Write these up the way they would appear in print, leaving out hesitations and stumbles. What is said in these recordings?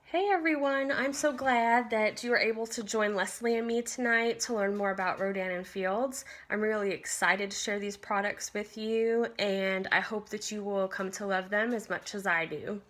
Hey everyone, I'm so glad that you were able to join Leslie and me tonight to learn more about Rodan and Fields. I'm really excited to share these products with you, and I hope that you will come to love them as much as I do.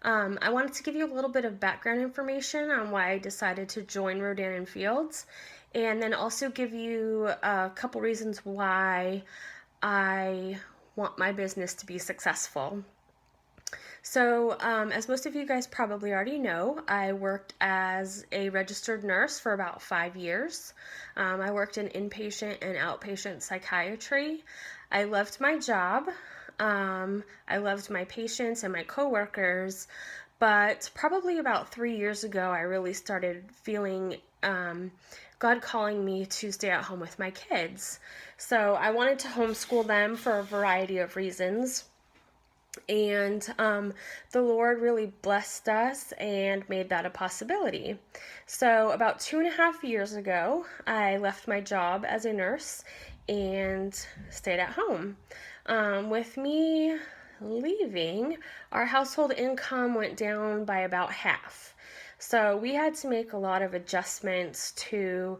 I wanted to give you a little bit of background information on why I decided to join Rodan and Fields, and then also give you a couple reasons why I want my business to be successful. So, as most of you guys probably already know, I worked as a registered nurse for about 5 years. I worked in inpatient and outpatient psychiatry. I loved my job. I loved my patients and my coworkers, but probably about 3 years ago, I really started feeling God calling me to stay at home with my kids. So I wanted to homeschool them for a variety of reasons. And the Lord really blessed us and made that a possibility. So, about 2.5 years ago, I left my job as a nurse and stayed at home. With me leaving, our household income went down by about half. So, we had to make a lot of adjustments to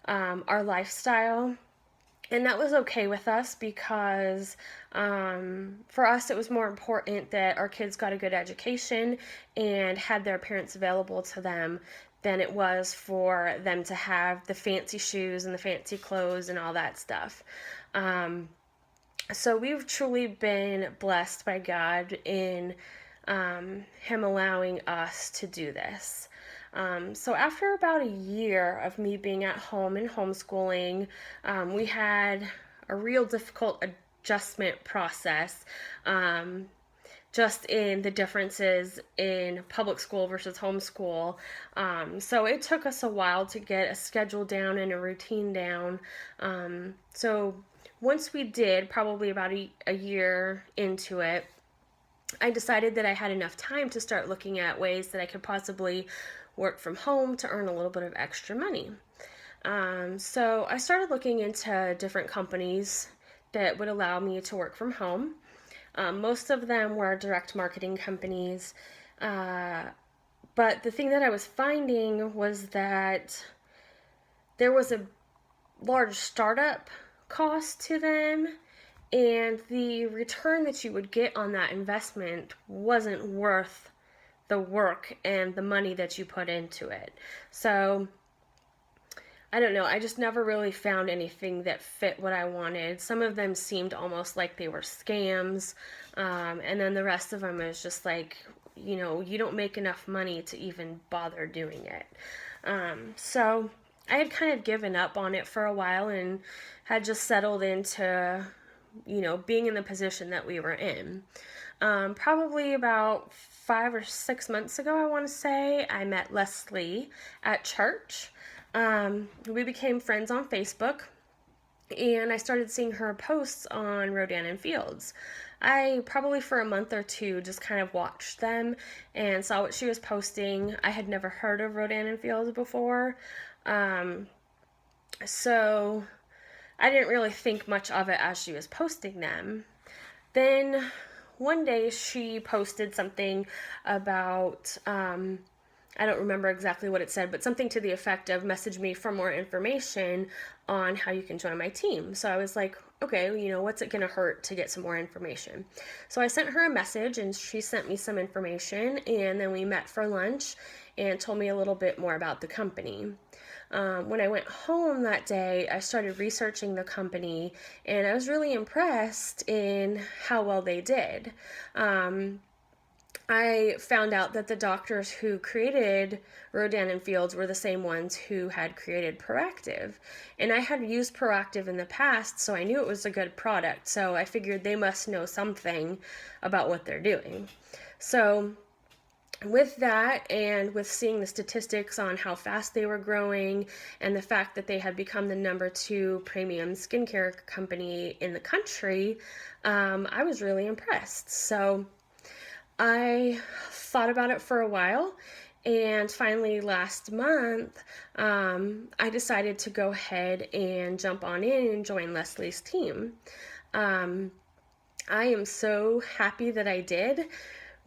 our lifestyle, and that was okay with us because for us it was more important that our kids got a good education and had their parents available to them than it was for them to have the fancy shoes and the fancy clothes and all that stuff. So we've truly been blessed by God in Him allowing us to do this. So after about a year of me being at home and homeschooling, we had a real difficult adjustment process, just in the differences in public school versus homeschool. So it took us a while to get a schedule down and a routine down. So once we did, probably about a year into it, I decided that I had enough time to start looking at ways that I could possibly work from home to earn a little bit of extra money. So I started looking into different companies that would allow me to work from home. Most of them were direct marketing companies. But the thing that I was finding was that there was a large startup cost to them, and the return that you would get on that investment wasn't worth the work and the money that you put into it. So I don't know, I just never really found anything that fit what I wanted. Some of them seemed almost like they were scams, and then the rest of them is just like, you don't make enough money to even bother doing it. So I had kind of given up on it for a while and had just settled into, being in the position that we were in. Probably about 5 or 6 months ago, I want to say, I met Leslie at church. We became friends on Facebook, and I started seeing her posts on Rodan and Fields. I probably for a month or two just kind of watched them and saw what she was posting. I had never heard of Rodan and Fields before, so I didn't really think much of it as she was posting them. Then one day she posted something about, I don't remember exactly what it said, but something to the effect of message me for more information on how you can join my team. So I was like, okay, what's it going to hurt to get some more information? So I sent her a message and she sent me some information, and then we met for lunch and told me a little bit more about the company. When I went home that day, I started researching the company, and I was really impressed in how well they did. I found out that the doctors who created Rodan and Fields were the same ones who had created Proactiv. And I had used Proactiv in the past, so I knew it was a good product. So I figured they must know something about what they're doing. So with that, and with seeing the statistics on how fast they were growing and the fact that they had become the #2 premium skincare company in the country, I was really impressed. So I thought about it for a while, and finally last month, I decided to go ahead and jump on in and join Leslie's team. I am so happy that I did.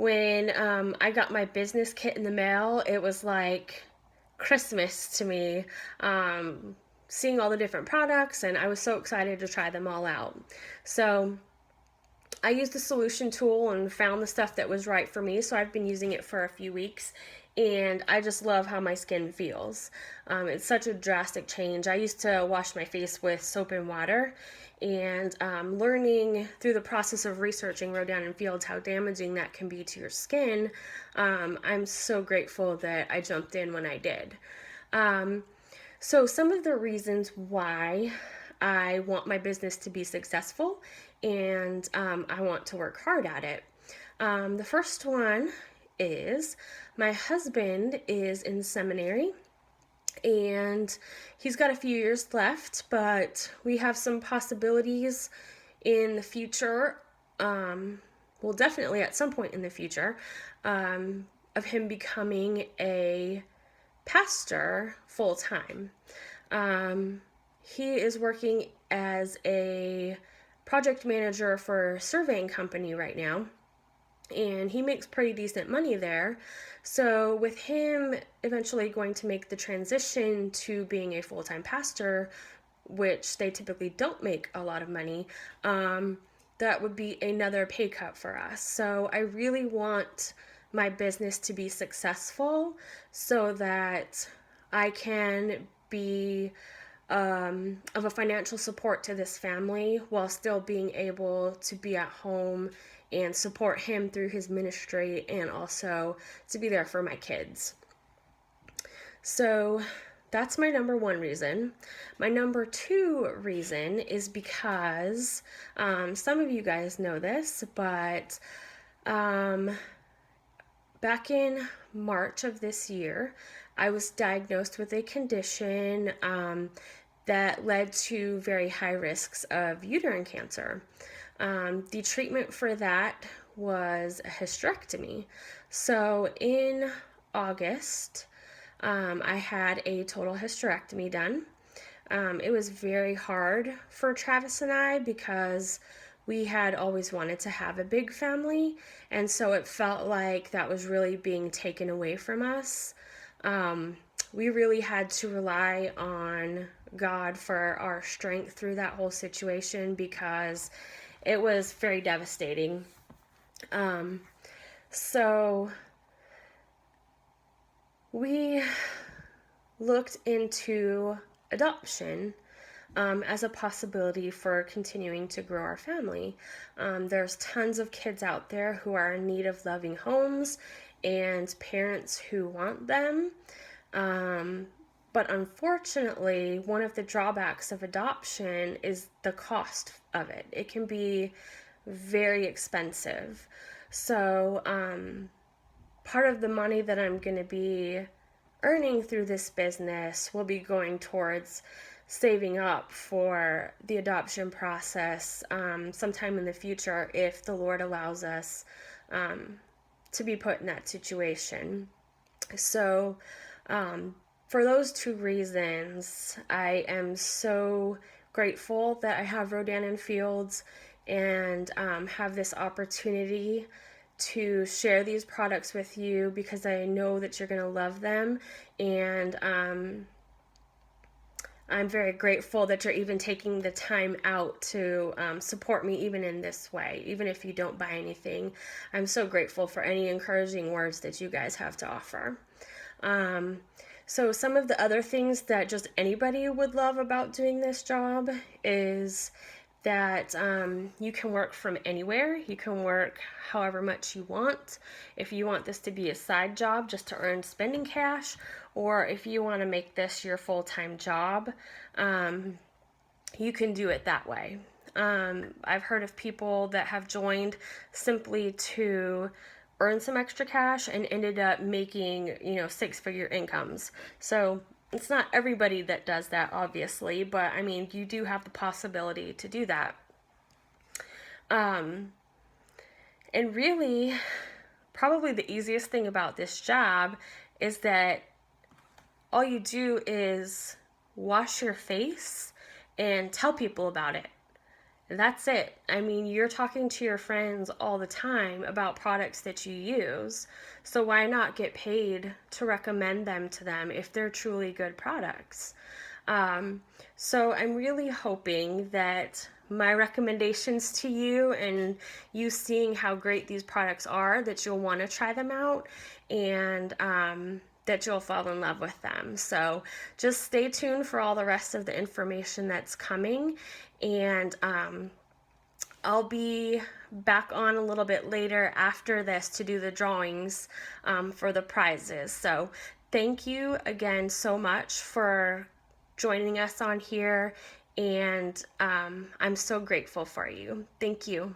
When I got my business kit in the mail, it was like Christmas to me. Seeing all the different products, and I was so excited to try them all out. So I used the solution tool and found the stuff that was right for me. So I've been using it for a few weeks, and I just love how my skin feels. It's such a drastic change. I used to wash my face with soap and water, and learning through the process of researching Rodan and Fields how damaging that can be to your skin, I'm so grateful that I jumped in when I did. So some of the reasons why I want my business to be successful, and I want to work hard at it. The first one is my husband is in seminary, and he's got a few years left, but we have some possibilities in the future, well, definitely at some point in the future, of him becoming a pastor full time. He is working as a project manager for a surveying company right now, and he makes pretty decent money there. So with him eventually going to make the transition to being a full-time pastor, which they typically don't make a lot of money, that would be another pay cut for us. So I really want my business to be successful so that I can be of a financial support to this family while still being able to be at home and support him through his ministry, and also to be there for my kids. So that's my number one reason. My number two reason is because some of you guys know this, but back in March of this year, I was diagnosed with a condition that led to very high risks of uterine cancer. The treatment for that was a hysterectomy. So in August, I had a total hysterectomy done. It was very hard for Travis and I because we had always wanted to have a big family, and so it felt like that was really being taken away from us. We really had to rely on God for our strength through that whole situation because it was very devastating. So we looked into adoption as a possibility for continuing to grow our family. There's tons of kids out there who are in need of loving homes and parents who want them. But unfortunately, one of the drawbacks of adoption is the cost of it. It can be very expensive. So part of the money that I'm going to be earning through this business will be going towards saving up for the adoption process sometime in the future if the Lord allows us to be put in that situation. So for those two reasons, I am so grateful that I have Rodan and Fields and have this opportunity to share these products with you, because I know that you're going to love them, and I'm very grateful that you're even taking the time out to support me even in this way, even if you don't buy anything. I'm so grateful for any encouraging words that you guys have to offer. So some of the other things that just anybody would love about doing this job is that you can work from anywhere. You can work however much you want. If you want this to be a side job just to earn spending cash, or if you want to make this your full-time job, you can do it that way. I've heard of people that have joined simply to earn some extra cash and ended up making, six-figure incomes. So it's not everybody that does that, obviously, but I mean, you do have the possibility to do that. And really, probably the easiest thing about this job is that all you do is wash your face and tell people about it. That's it. I mean, you're talking to your friends all the time about products that you use. So why not get paid to recommend them to them if they're truly good products? Um, so I'm really hoping that my recommendations to you and you seeing how great these products are, that you'll want to try them out and that you'll fall in love with them. So just stay tuned for all the rest of the information that's coming. And I'll be back on a little bit later after this to do the drawings for the prizes. So thank you again so much for joining us on here, and I'm so grateful for you. Thank you.